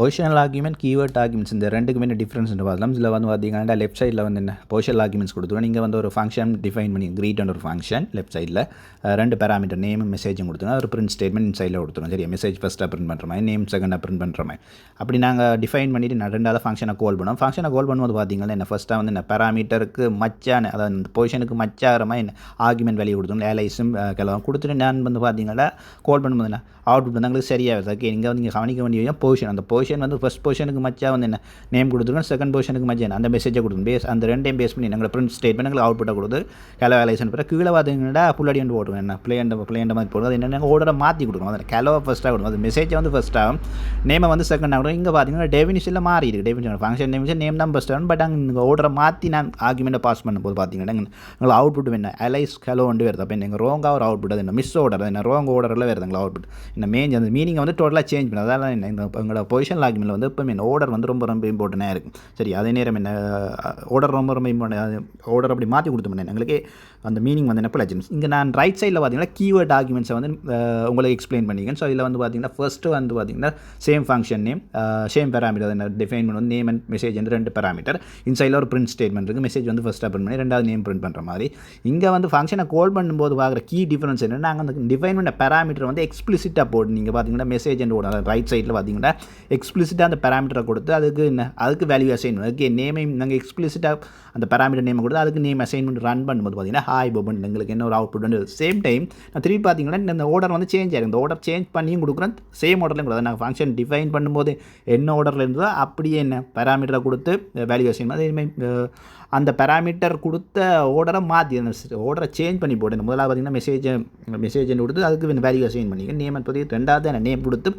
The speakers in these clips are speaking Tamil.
பொசிஷனல் ஆர்குமெண்ட் கீவேர்ட் ஆர்குமெண்ட்ஸ் இந்த ரெண்டுக்குமே டிஃப்ரென்ஸ் பார்க்கலாம். இதில் வந்து பார்த்தீங்கன்னா லெஃப்ட் சைடில் வந்து என்ன பொசிஷனல் ஆர்குமெண்ட்ஸ் கொடுத்துருவோம். நீங்கள் வந்து ஒரு ஃபங்க்ஷன் டிஃபைன் பண்ணி கிரீட் ஒரு ஃபங்க்ஷன் லெஃப்ட் சைடில் ரெண்டு பேராமீட்டர் நேமும் மெசேஜும் கொடுத்துருங்க. ஒரு பிரிண்ட் ஸ்டேட்மெண்ட் இன்சைடில் கொடுத்துருவோம். சரியா, மெசேஜ் ஃபஸ்ட்டாக பிரிண்ட் பண்ணுற மாதிரி, நேம் செகண்டாக பிரிண்ட் பண்ணுற மாதிரி. அப்படி நாங்கள் டிஃபைன் பண்ணிவிட்டு ரெண்டாவது ஃபங்க்ஷனை கால் பண்ணுவோம். ஃபங்க்ஷனை கால் பண்ணும்போது பார்த்தீங்கன்னா என்ன ஃபஸ்ட்டாக வந்து என்ன பேராமீட்டருக்கு மச்சான, அதாவது இந்த பொசிஷனுக்கு மச்சாகிற மாதிரி என்ன ஆர்குமெண்ட் வேல்யூ கொடுத்துருவோம். லேலைஸும் கிளம்பும் கொடுத்துட்டு நான் வந்து பார்த்தீங்கன்னா கால் பண்ணும்போது என்ன அவுட்புட் வந்து எங்களுக்கு சரியாக ஓகே. நீங்கள் வந்து நீங்கள் கவனிக்க வேண்டிய பொசிஷன், அந்த பொசிஷன் வந்து ஃபஸ்ட் பொசிஷனுக்கு மச்சா வந்து என்ன நேம் கொடுத்துருக்கோம், செகண்ட் பொசிஷனுக்கு மச்சா அந்த மெசேஜை கொடுக்கும். பேஸ் அந்த ரெண்டையும் பேஸ் பண்ணி நாங்கள் பிரிண்ட் ஸ்டேட்மெண்ட் எங்களுக்கு அவுட்புட்டை கொடுத்து கலவேலேஷன் பிறகு கீழே பார்த்தீங்கன்னா புள்ளடி வந்து போட்டுருவோம். என்ன பிளேண்ட மாதிரி போடுவோம். அது என்னென்ன ஓர்டரை மாற்றி கொடுக்கணும். அதை கலவை ஃபஸ்ட்டாக கொடுக்கும். அது மெசேஜை வந்து ஃபஸ்ட்டாகும், நேமை வந்து செகண்ட் ஆகும். இங்கே பார்த்தீங்கன்னா டெஃபினிஷனில் மாறி இருக்குது. டெஃபினிஷன் ஃபங்க்ஷன் டெஃபினிஷன் நேம் தான் ஃபஸ்ட் ஆகும். பட் அங்கே ஓர்டரை மாற்றி நான் ஆர்குமெண்ட்டை பாஸ் பண்ணும்போது பார்த்தீங்கன்னா எங்களுக்கு அவுட்புட் என்ன அலைஸ் கலோ வந்து வருது. அப்போ எங்கள் ரோங்காக ஒரு அவுட்புட், அது என்ன மிஸ் ஆர்டர், என்ன ரோங் ஆர்டரில் வருது எங்களுக்கு அவுட்புட். இந்த மெயின் அந்த மீனிங் வந்து டோட்டலாக சேஞ்ச் பண்ணுது. அதனால் என்ன இந்த எங்களோட பொசிஷன் ஆர்குமெண்ட்டில் வந்து இப்போ ஆர்டர் வந்து ரொம்ப இம்பார்ட்டண்டாக இருக்கும். சரி, அதே நேரம் என்ன ஆர்டர் ரொம்ப இம்பார்ட்டன், ஆர்டர் அப்படி மாற்றி கொடுத்தோம்னா எங்களுக்கு அந்த மீனிங் வந்து என்ன பிளச்சன்ஸ். இங்கே நான் ரைட் சைடில் பார்த்தீங்கன்னா கீவேர்ட் ஆர்குமெண்ட்ஸை வந்து உங்களுக்கு எக்ஸ்பிளைன் பண்ணிக்கேன். ஸோ இதில் வந்து பார்த்தீங்கன்னா ஃபஸ்ட்டு வந்து பார்த்தீங்கன்னா same function name, same parameter அதை டிஃபைன் பண்ணி நேம் அண்ட் மெசேஜ் வந்து ரெண்டு பேராமீட்டர். இன்சைடில் ஒரு பிரிண்ட் ஸ்டேட்மெண்ட் இருக்குது. மெசேஜ் வந்து ஃபஸ்ட்டாக பிரிண்ட் பண்ணி ரெண்டாவது நேம் பிரிண்ட் பண்ணுற மாதிரி. இங்கே வந்து ஃபங்க்ஷனை கால் பண்ணும்போது பார்க்குற கீ டிஃபரன்ஸ் என்னென்னா நாங்கள் அந்த டிஃபைன் பண்ண பேராமீட்டர் வந்து எக்ஸ்பிளிசிட்டாக போட்டு நீங்கள் பார்த்தீங்கன்னா மெசேஜ் அண்ட் ஓட ரைட் சைடில் பார்த்தீங்கன்னா எக்ஸ்பிளிசிட்டாக அந்த பேராமீட்டரை கொடுத்து அதுக்கு என்ன அதுக்கு வேல்யூ அசைன்மெண்ட், அதுக்கு நேமையும் நாங்கள் எக்ஸ்பிளிசிட்டாக அந்த பேராமீட்டர் நேமை கொடுத்து அதுக்கு நேம் அசைன்மெண்ட் ரன் பண்ணும்போது பார்த்தீங்கன்னா ஹாய் போபன் எங்களுக்கு என்ன ஒரு அவுட்புட் வந்து சேம் டைம் நான் திருப்பி பார்த்தீங்கன்னா இந்த ஆர்டர் வந்து சேஞ்ச் ஆகிருக்கு. இந்த ஆர்டர் சேஞ்ச் பண்ணியும் கொடுக்குறேன், சேம் ஆர்டர்லையும் கொடுக்குறது. நாங்கள் ஃபங்க்ஷன் டிஃபைன் பண்ணும்போது என்ன ஆர்டரில் இருந்ததோ அப்படியே என்ன பேராமீட்டரை கொடுத்து வேல்யூ அசைன்மெண்ட் அதேமாதிரி அந்த பேராமீட்டர் கொடுத்த ஆர்டரை மாற்றி அந்த ஆர்டரை சேஞ்ச் பண்ணி போட்டு முதலாக பார்த்தீங்கன்னா மெசேஜ் கொடுத்து அதுக்கு வேல்யூ அசைன் பண்ணிக்க நேம் என்பது ரெண்டாவது நேம் கொடுத்து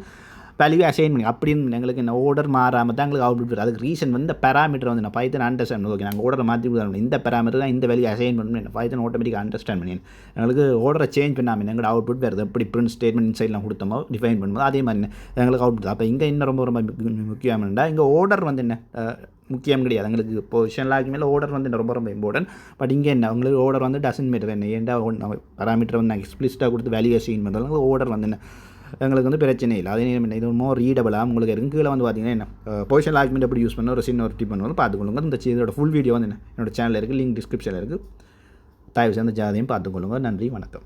வேல்யூ அசைன் பண்ணி அப்படின்னு எங்களுக்கு இந்த ஆர்டர் மாறாமல் தான் எங்களுக்கு அவுட்புட். அதுக்கு ரீசன் வந்து இந்த பேராமீட்டர் வந்து நான் பைத்தன் அண்டர்ஸ்டாண்ட் ஓகே நாங்கள் ஆர்டரை மாற்றி கொடுத்தாங்க இந்த பேராமீட்டர் தான் இந்த வேல்யூ அசைன் பண்ணணும் பைத்தன் ஆட்டோமேட்டிக்காக அண்டர்ஸ்டாண்ட் பண்ணி எங்களுக்கு ஆர்டரை சேஞ்ச் பண்ணாமல் எங்களோட அவுட்புட் வருது. எப்படி பிரிண்ட் ஸ்டேட்மெண்ட் இன்சைட்லாம் கொடுத்தோமோ டிஃபைன் பண்ணும்போது அதே மாதிரி எங்களுக்கு அவுட்புட். அப்போ இங்கே இன்னும் ரொம்ப முக்கியமானதா இங்கே ஆர்டர் வந்து என்ன முக்கியம் கிடையாது. எங்களுக்கு பொசிஷன் ஆர்குமெண்ட்ல ஆர்டர் வந்து ரொம்ப இம்பார்ட்டன்ட். பட் இங்கே என்ன உங்களுக்கு ஆர்டர் வந்து டசன்ட் மேட்டர். என்ன ஏன்டா பேராமீட்டர் வந்து நாங்கள் எக்ஸ்பிளிசிட்டாக கொடுத்து வேல்யூ அசைன் பண்ணுறதுனால ஆர்டர் வந்து என்ன எங்களுக்கு வந்து பிரச்சனை இல்லை. அதே நேரம் இது மோர் ரீடபிளாக உங்களுக்கு இருக்கும். கீழே வந்து பார்த்தீங்கன்னா என்ன பொசிஷன் ஆர்குமெண்ட் எப்படி யூஸ் பண்ண ஒரு சின்ன ஒரு டிப் பண்ணுவோம் பார்த்துக்கொள்ளுங்க. இந்த இதோட ஃபுல் வீடியோ வந்து என்னோட சேனலில் இருக்குது, லிங்க் டிஸ்கிரிப்ஷனில் இருக்குது. தயவு செய்து ஜாதையும் பார்த்துக்கொள்ளுங்க. நன்றி, வணக்கம்.